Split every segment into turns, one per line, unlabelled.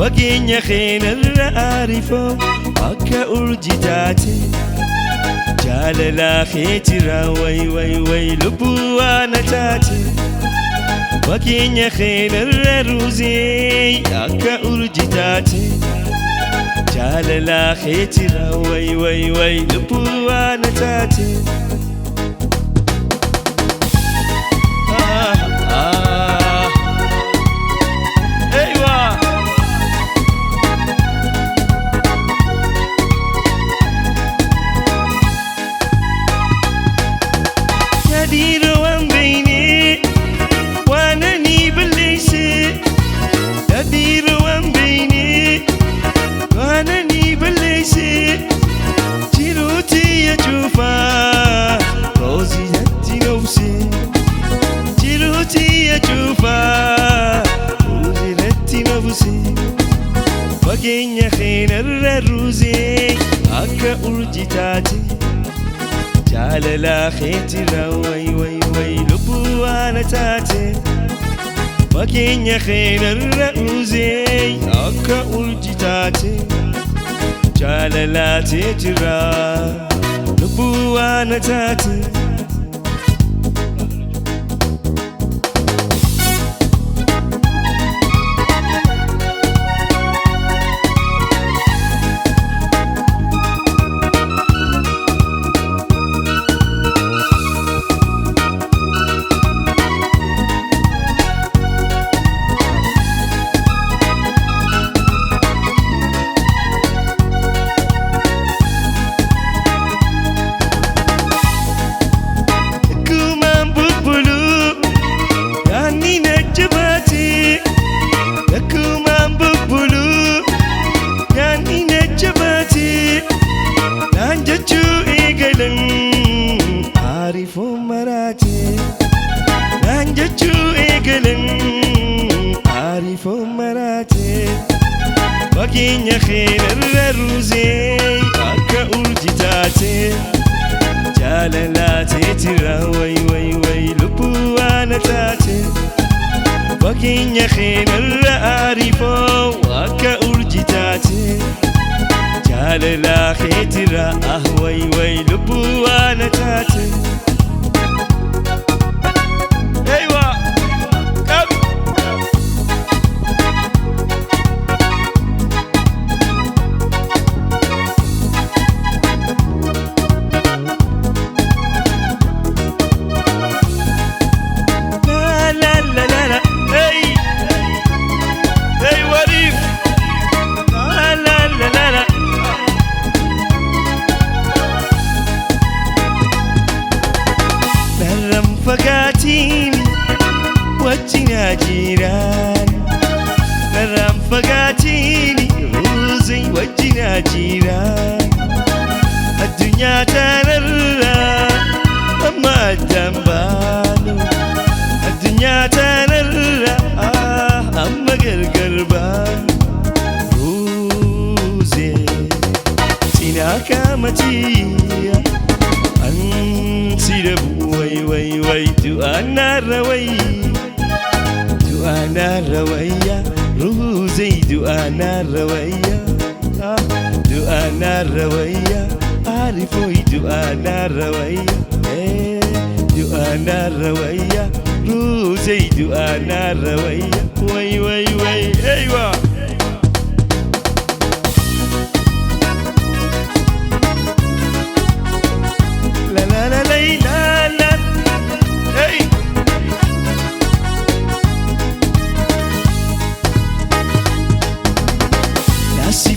fageenya keenarra aarifoo akka urjitaate jaalalaa keetira way lubbuu waan taate fageenya keenarra ruuzee akka urjitaate jaalalaa keetira way lubbuu waan taate fageenya keenarra ruuzee akka urjitaate jaalalaa keetira way lubbuu waan taate fageenya keenarra ruuzee akka urjitaate jaalalaa keetira lubbuu waan taate Arifoo maraate naan jechuu eegalan arifoo maraate fageenya keenarra ruuzee akka urjitaate jaalalaa keetira way lubbuu waan taate fageenya keenarra arifoo akka urjitaate jaalalaa keetira way lubbuu waan taate fagaatini wajjina jiraan narraan fagaatini ruuzee wajjina jiraan addunyaa tanarra amma addaan baanu addunyaa tanarra amma gargar baanu ruuzee cinaa kaamatiya ansidabu way du'aana rawaya ruuzee du'aana rawaya arifoo du'aana rawaya ruuzee du'aana rawaya way eywa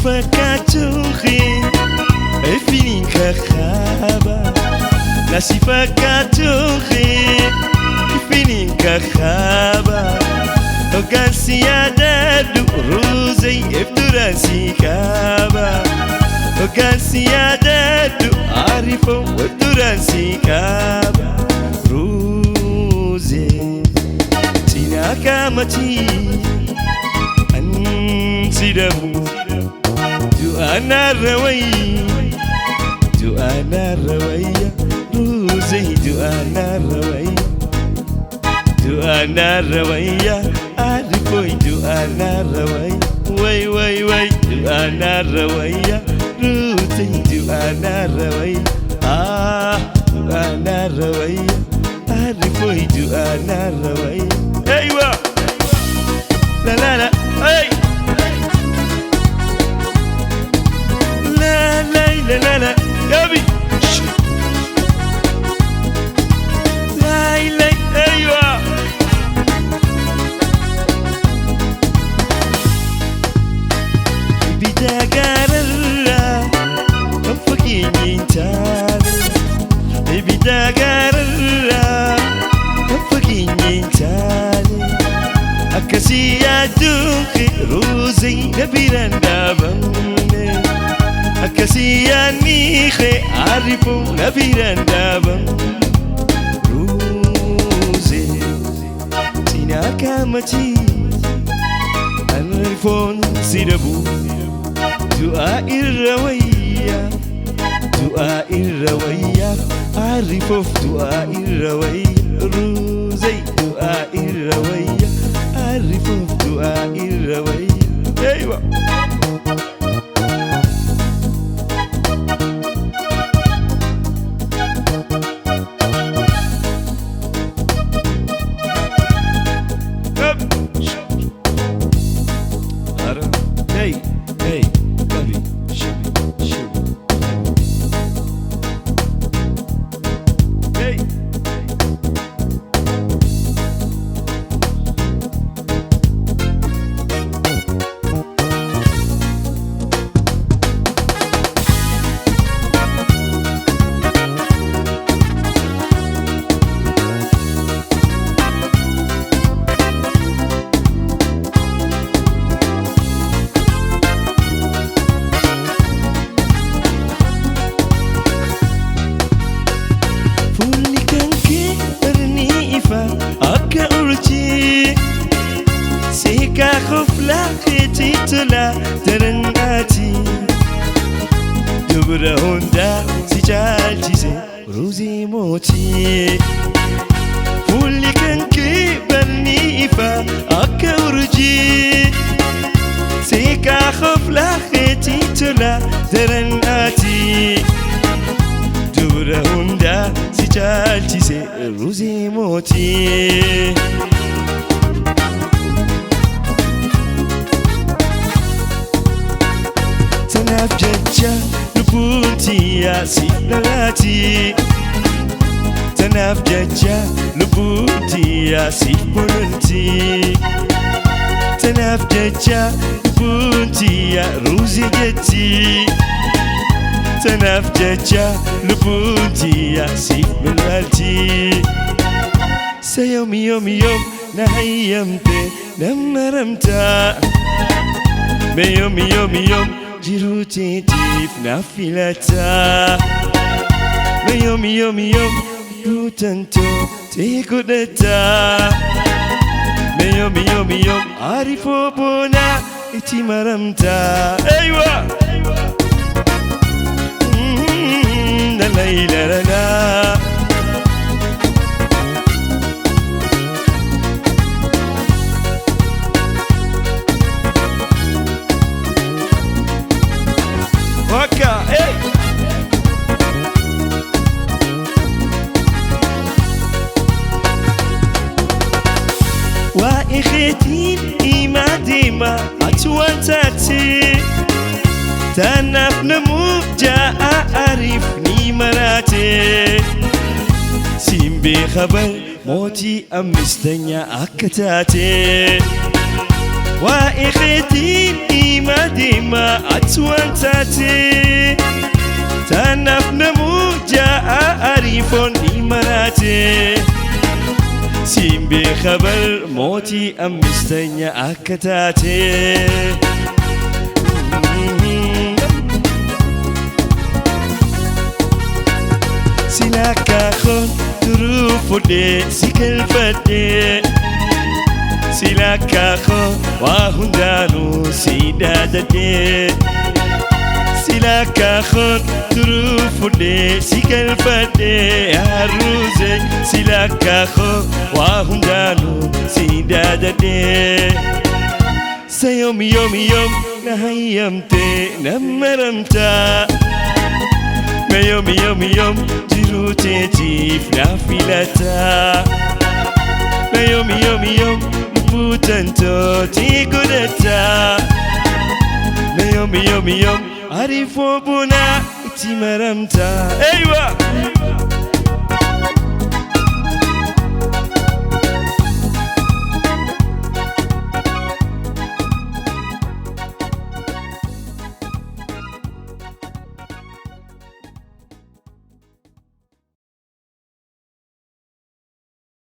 Fakatuhi efinin kakhaba nasi fakatuhi efinin kakhaba ogan siyada du ruuzee efturan sikaba ogan siyada du arifoo efturan sikaba ruuzee tinaka mati ansidabu du'aana rawaya ruuzee du'aana rawaya arifoo du'aana rawaya وي وي وي أنا الروية روتي أنا الروية أنا الروية أعرفويت أنا الروية أيوة لا لا لا أي لا لا لا لا لا يابي لا لا أيوة بداقارلا أفقيني تاني بداقارلا أفقيني تاني أكسي أدوخي روزي نبيران دابني أكسي أنيخي عارفو نبيران دابن روزي سينا كامتي الريفون سيربو دعاء الروية دعاء الروية عارفو في دعاء الروية روزي دعاء الروية عارفو في دعاء الروية أيوة Hey, hey, baby, shoot. Hey. Akka urji sika khufla khiti tula taranati dubra honda si chalchise ruzi moti fulli kanki barni ifa akka urji sika khufla khiti tula taranati dubra honda chalchise ruzi moti tanaf jaja lubunti ya sinalati tanaf jaja lubunti ya sipolunti tanaf jaja lubunti ya ruzi jetti tanaf jaja lubunti ya sipolunti سيوم يوم يوم نهيمت نمرمتا بيوم يوم يوم جروتي تيف نافلتا بيوم يوم يوم روتنتو تيكودتا بيوم يوم يوم عارفو بونا اتي مرمتا ايوه لا لا لا لا Waka, hey! وإخيتي إيما ديما أتوانتاتي تنف نمو جاء أعرفني مراتي سيم بخبر موتي أمستنيا أكتاتي وإخيتي إيما ديما أتوانتاتي تنف نمو جاء أعرفني مراتي سيم بخبر موتي أمستنيا أكتاتي سلاكا خون تروفو دي سيكل فدي سلاكا خون واهندانو سيدادة دي سلاكا خون تروفو دي سيكل فدي هروزي سلاكا خون واهندانو سيدادة دي سيوم يوم يوم نهيمتي نمرمتا ما يوم يوم يوم جروتي تيف نافلتا ما يوم يوم يوم بوتنتو تيقودتا ما يوم يوم يوم عرفوا بنا تمرمتا. أيوة